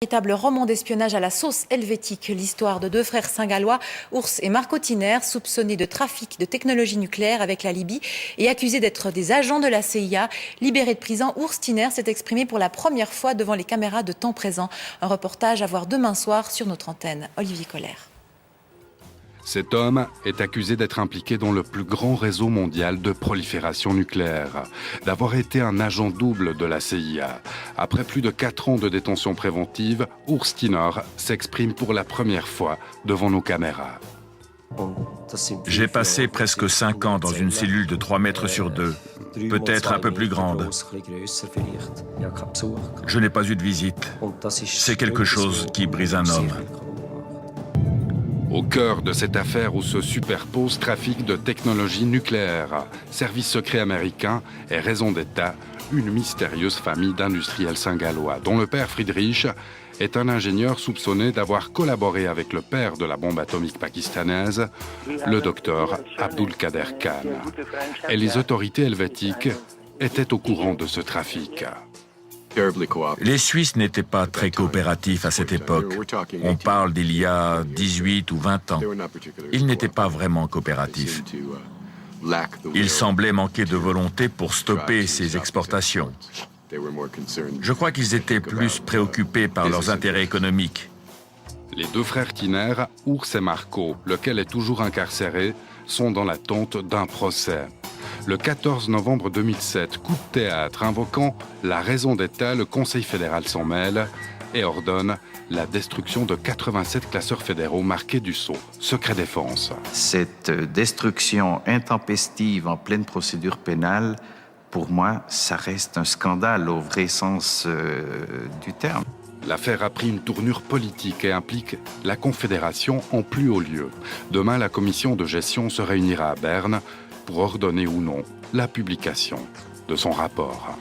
Véritable roman d'espionnage à la sauce helvétique, l'histoire de deux frères saint-gallois, Urs et Marco Tiner, soupçonnés de trafic de technologie nucléaire avec la Libye et accusés d'être des agents de la CIA. Libéré de prison, Urs Tiner s'est exprimé pour la première fois devant les caméras de Temps Présent. Un reportage à voir demain soir sur notre antenne. Olivier Colère. Cet homme est accusé d'être impliqué dans le plus grand réseau mondial de prolifération nucléaire, d'avoir été un agent double de la CIA. Après plus de 4 ans de détention préventive, Urs Tiner s'exprime pour la première fois devant nos caméras. J'ai passé presque 5 ans dans une cellule de 3 mètres sur 2, peut-être un peu plus grande. Je n'ai pas eu de visite. C'est quelque chose qui brise un homme. Au cœur de cette affaire où se superpose trafic de technologie nucléaire, service secret américain et raison d'État, une mystérieuse famille d'industriels saint-gallois, dont le père Friedrich est un ingénieur soupçonné d'avoir collaboré avec le père de la bombe atomique pakistanaise, le docteur Abdulkader Khan. Et les autorités helvétiques étaient au courant de ce trafic. Les Suisses n'étaient pas très coopératifs à cette époque. On parle d'il y a 18 ou 20 ans. Ils n'étaient pas vraiment coopératifs. Ils semblaient manquer de volonté pour stopper ces exportations. Je crois qu'ils étaient plus préoccupés par leurs intérêts économiques. Les deux frères Tiner, Urs et Marco, lequel est toujours incarcéré, sont dans l'attente d'un procès. Le 14 novembre 2007, coup de théâtre invoquant la raison d'État, le Conseil fédéral s'en mêle et ordonne la destruction de 87 classeurs fédéraux marqués du sceau secret défense. Cette destruction intempestive en pleine procédure pénale, pour moi, ça reste un scandale au vrai sens du terme. L'affaire a pris une tournure politique et implique la Confédération en plus haut lieu. Demain, la commission de gestion se réunira à Berne pour ordonner ou non la publication de son rapport.